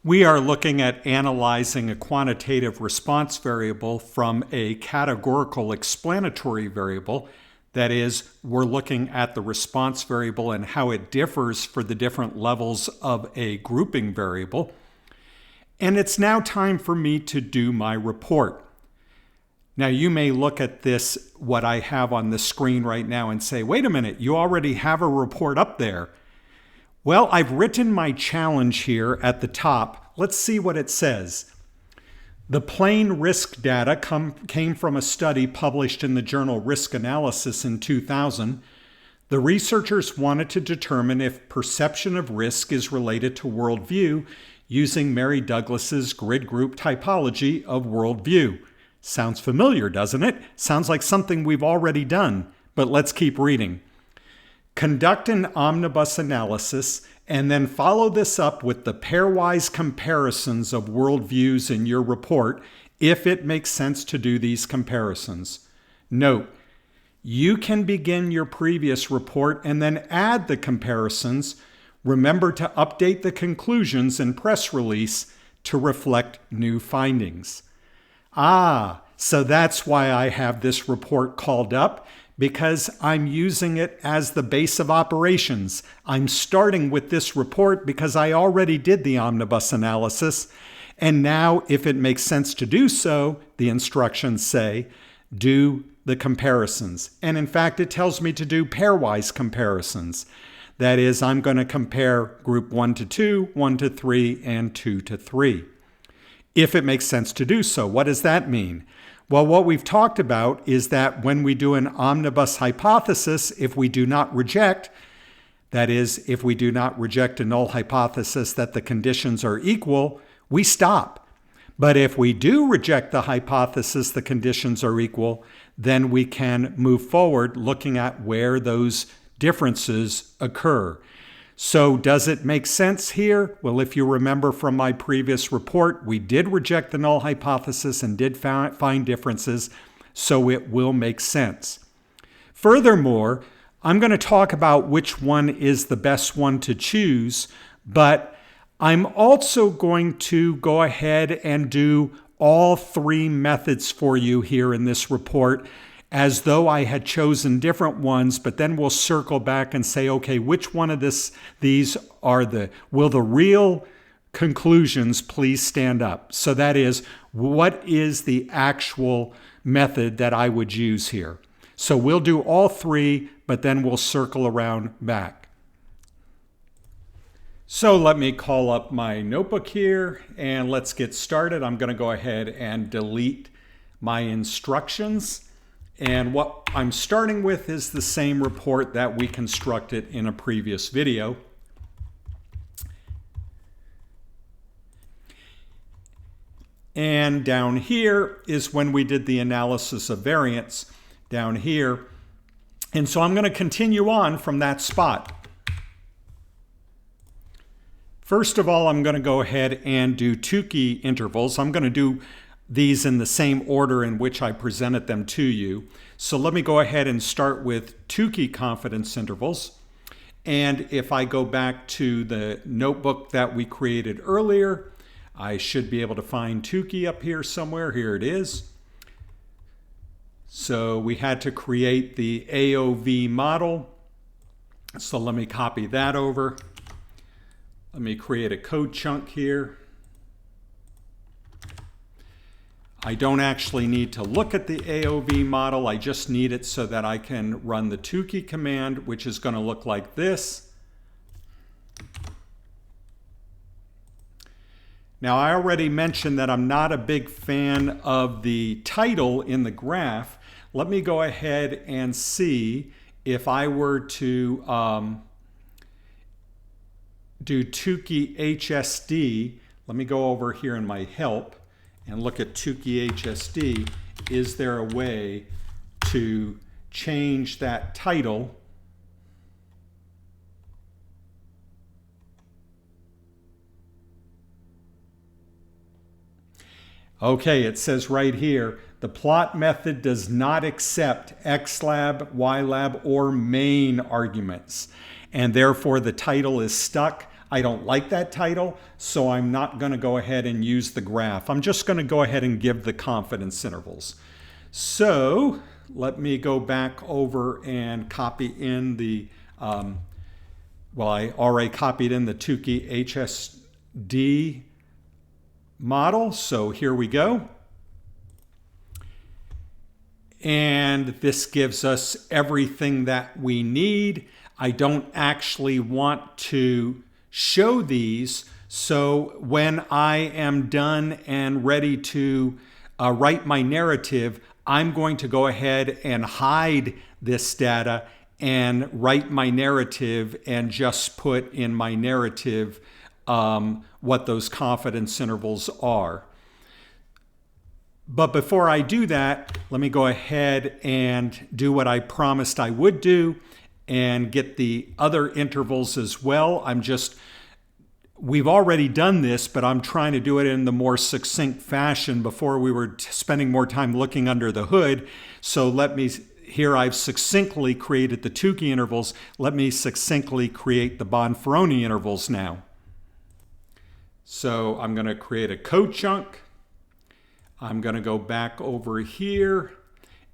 We are looking at analyzing a quantitative response variable from a categorical explanatory variable. That is, we're looking at the response variable and how it differs for the different levels of a grouping variable. And it's now time for me to do my report. Now you may look at this, what I have on the screen right now, and say, wait a minute, you already have a report up there. Well, I've written my challenge here at the top. Let's see what it says. The plain risk data came from a study published in the journal Risk Analysis in 2000. The researchers wanted to determine if perception of risk is related to worldview using Mary Douglas's grid group typology of worldview. Sounds familiar, doesn't it? Sounds like something we've already done, but let's keep reading. Conduct an omnibus analysis and then follow this up with the pairwise comparisons of worldviews in your report if it makes sense to do these comparisons. Note, you can begin your previous report and then add the comparisons. Remember to update the conclusions and press release to reflect new findings. So that's why I have this report called up, because I'm using it as the base of operations. I'm starting with this report because I already did the omnibus analysis. And now, if it makes sense to do so, the instructions say, do the comparisons. And in fact, it tells me to do pairwise comparisons. That is, I'm going to compare group 1 to 2, 1 to 3, and 2 to 3. If it makes sense to do so. What does that mean? Well, what we've talked about is that when we do an omnibus hypothesis, if we do not reject, that is, if we do not reject a null hypothesis that the conditions are equal, we stop. But if we do reject the hypothesis the conditions are equal, then we can move forward looking at where those differences occur. So does it make sense here? Well, if you remember from my previous report, we did reject the null hypothesis and did find differences, so it will make sense. Furthermore, I'm going to talk about which one is the best one to choose, but I'm also going to go ahead and do all three methods for you here in this report, as though I had chosen different ones, but then we'll circle back and say, okay, which one of these are will the real conclusions please stand up? So that is, what is the actual method that I would use here? So we'll do all three, but then we'll circle around back. So let me call up my notebook here and let's get started. I'm going to go ahead and delete my instructions. And what I'm starting with is the same report that we constructed in a previous video. And down here is when we did the analysis of variance down here. And so I'm going to continue on from that spot. First of all, I'm going to go ahead and do Tukey intervals. I'm going to do these in the same order in which I presented them to you. So let me go ahead and start with Tukey confidence intervals. And if I go back to the notebook that we created earlier, I should be able to find Tukey up here somewhere. Here it is. So we had to create the AOV model. So let me copy that over. Let me create a code chunk here. I don't actually need to look at the AOV model. I just need it so that I can run the Tukey command, which is going to look like this. Now, I already mentioned that I'm not a big fan of the title in the graph. Let me go ahead and see if I were to do Tukey HSD. Let me go over here in my help and look at Tukey HSD. Is there a way to change that title Okay, it says right here, the plot method does not accept xlab, ylab, or main arguments, and therefore the title is stuck. I don't like that title, so I'm not going to go ahead and use the graph. I'm just going to go ahead and give the confidence intervals. So let me go back over and copy in the, well, I already copied in the Tukey HSD model, so here we go. And this gives us everything that we need. I don't actually want to show these, so when I am done and ready to write my narrative, I'm going to go ahead and hide this data and write my narrative and just put in my narrative what those confidence intervals are. But before I do that, let me go ahead and do what I promised I would do and get the other intervals as well. We've already done this, but I'm trying to do it in the more succinct fashion before we were spending more time looking under the hood. So here I've succinctly created the Tukey intervals. Let me succinctly create the Bonferroni intervals now. So I'm going to create a code chunk. I'm going to go back over here,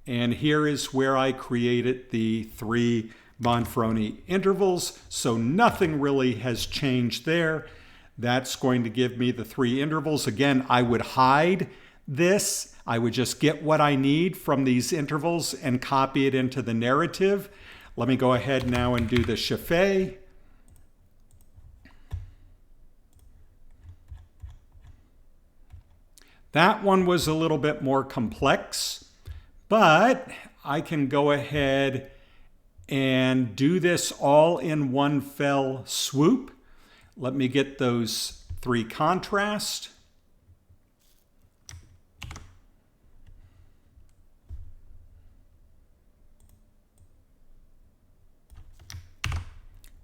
and here is where I created the 3 Bonferroni intervals. So nothing really has changed there. That's going to give me the 3 intervals. Again, I would hide this. I would just get what I need from these intervals and copy it into the narrative. Let me go ahead now and do the Chaffee. That one was a little bit more complex, but I can go ahead and do this all in one fell swoop. Let me get those 3 contrast.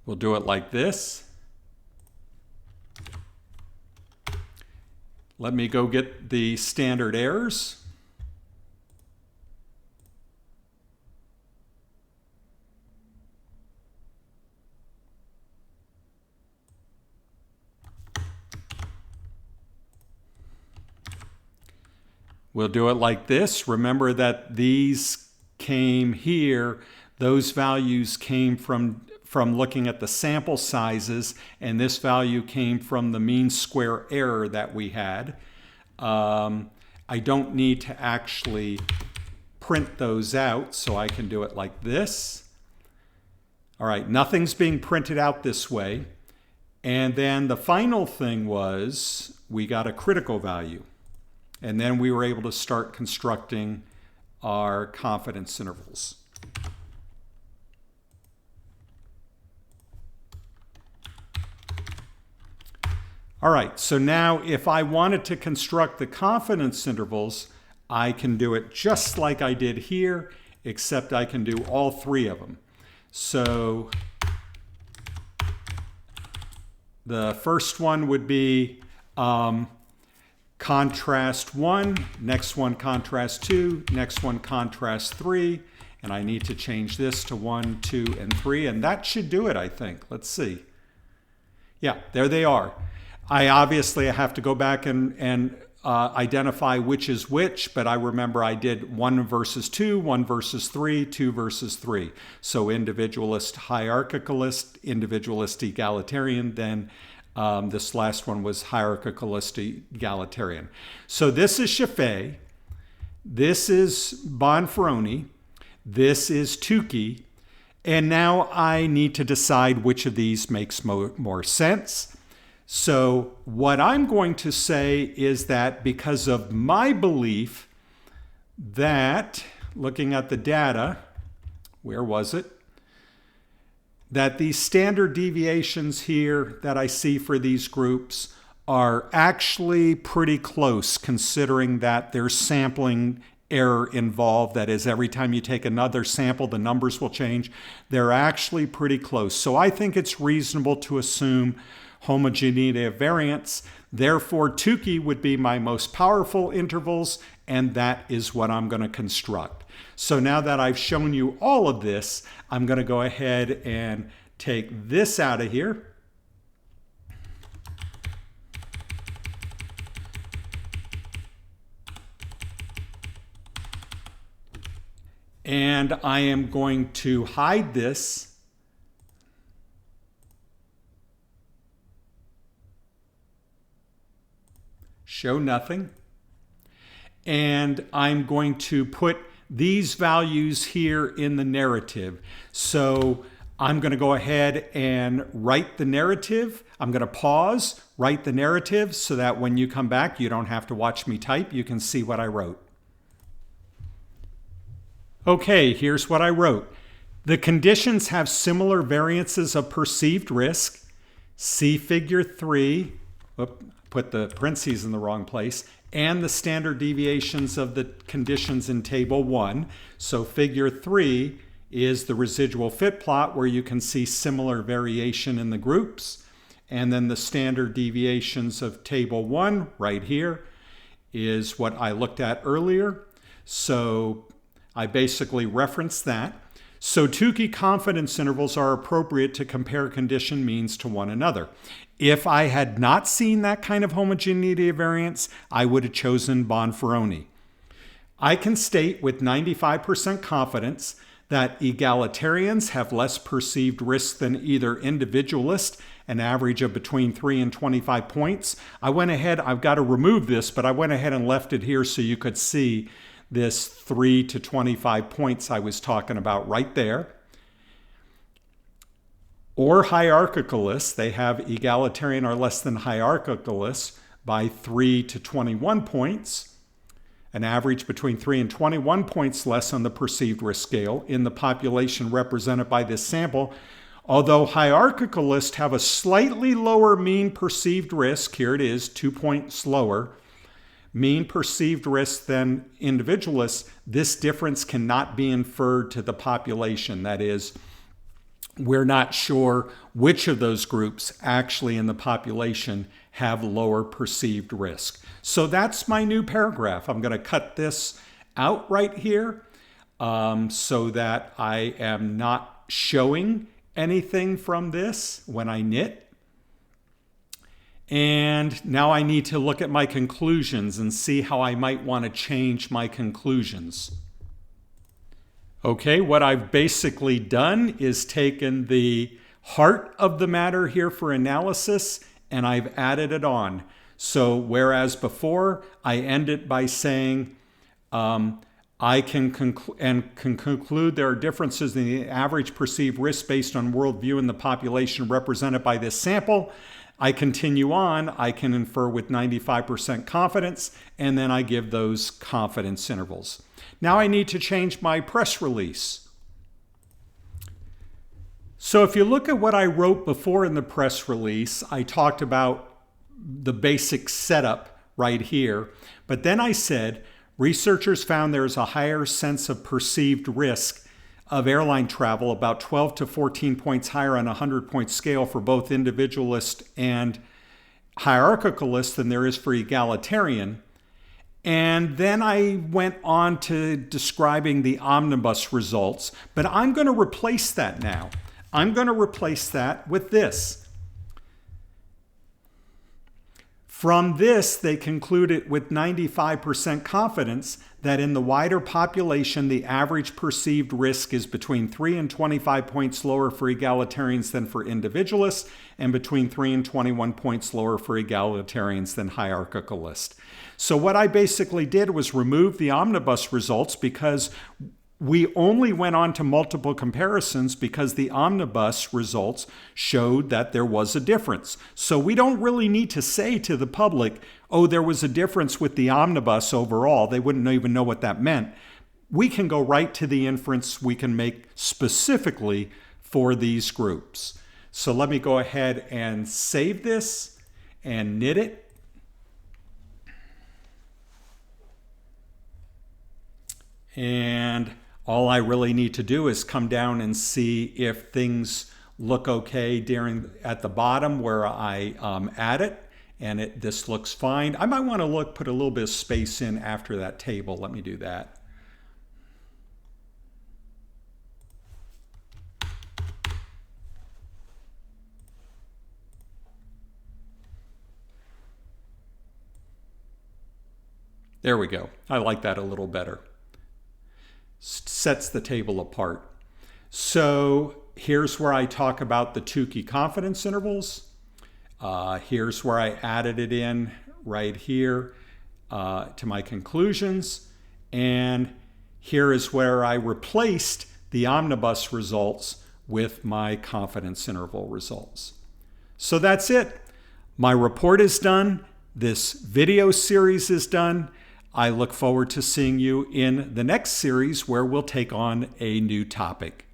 We'll do it like this. Let me go get the standard errors. We'll do it like this. Remember that these came here. Those values came from looking at the sample sizes, and this value came from the mean square error that we had. I don't need to actually print those out, so I can do it like this. All right, nothing's being printed out this way. And then the final thing was we got a critical value. And then we were able to start constructing our confidence intervals. All right, so now if I wanted to construct the confidence intervals, I can do it just like I did here, except I can do all 3 of them. So the first one would be contrast 1, next one contrast 2, next one contrast 3, and I need to change this to 1, 2, and 3, and that should do it, I think. Let's see. Yeah, there they are. I obviously have to go back and identify which is which, but I remember I did 1 versus 2, 1 versus 3, 2 versus 3. So individualist, hierarchicalist, individualist, egalitarian, then this last one was hierarchicalist, egalitarian. So this is Chaffee, this is Bonferroni, this is Tukey, and now I need to decide which of these makes more sense. So what I'm going to say is that because of my belief that, looking at the data, where was it? That these standard deviations here that I see for these groups are actually pretty close, considering that there's sampling error involved. That is, every time you take another sample, the numbers will change. They're actually pretty close. So I think it's reasonable to assume homogeneity of variance. Therefore, Tukey would be my most powerful intervals, and that is what I'm going to construct. So now that I've shown you all of this, I'm going to go ahead and take this out of here. And I am going to hide this. Show nothing. And I'm going to put these values here in the narrative. So I'm going to go ahead and write the narrative. I'm going to pause, write the narrative so that when you come back, you don't have to watch me type. You can see what I wrote. Okay, here's what I wrote. The conditions have similar variances of perceived risk. See figure 3. Oop, put the parentheses in the wrong place. And the standard deviations of the conditions in table 1. So figure 3 is the residual fit plot where you can see similar variation in the groups. And then the standard deviations of table 1 right here is what I looked at earlier. So I basically referenced that. So Tukey confidence intervals are appropriate to compare condition means to one another. If I had not seen that kind of homogeneity of variance, I would have chosen Bonferroni. I can state with 95% confidence that egalitarians have less perceived risk than either individualist, an average of between 3 and 25 points. I went ahead, I've got to remove this, but I went ahead and left it here so you could see this 3 to 25 points I was talking about right there. Or hierarchicalists, they have egalitarian or less than hierarchicalists by 3 to 21 points, an average between 3 and 21 points less on the perceived risk scale in the population represented by this sample. Although hierarchicalists have a slightly lower mean perceived risk, here it is, 2 points lower, mean perceived risk than individualists, this difference cannot be inferred to the population. That is, we're not sure which of those groups actually in the population have lower perceived risk. So that's my new paragraph. I'm going to cut this out right here so that I am not showing anything from this when I knit. And now I need to look at my conclusions and see how I might want to change my conclusions. Okay, what I've basically done is taken the heart of the matter here for analysis and I've added it on. So whereas before I end it by saying I can conclude there are differences in the average perceived risk based on worldview in the population represented by this sample, I continue on, I can infer with 95% confidence, and then I give those confidence intervals. Now I need to change my press release. So if you look at what I wrote before in the press release, I talked about the basic setup right here, but then I said, researchers found there is a higher sense of perceived risk of airline travel, about 12 to 14 points higher on a 100-point scale for both individualist and hierarchicalist than there is for egalitarian. And then I went on to describing the omnibus results, but I'm going to replace that now. I'm going to replace that with this. From this, they concluded with 95% confidence that in the wider population, the average perceived risk is between 3 and 25 points lower for egalitarians than for individualists, and between 3 and 21 points lower for egalitarians than hierarchicalists. So what I basically did was remove the omnibus results because we only went on to multiple comparisons because the omnibus results showed that there was a difference. So we don't really need to say to the public, oh, there was a difference with the omnibus overall. They wouldn't even know what that meant. We can go right to the inference we can make specifically for these groups. So let me go ahead and save this and knit it. And all I really need to do is come down and see if things look okay at the bottom where I add it, and this looks fine. I might want to put a little bit of space in after that table. Let me do that. There we go. I like that a little better. sets the table apart. So here's where I talk about the Tukey confidence intervals. Here's where I added it in right here to my conclusions. And here is where I replaced the omnibus results with my confidence interval results. So that's it. My report is done. This video series is done. I look forward to seeing you in the next series where we'll take on a new topic.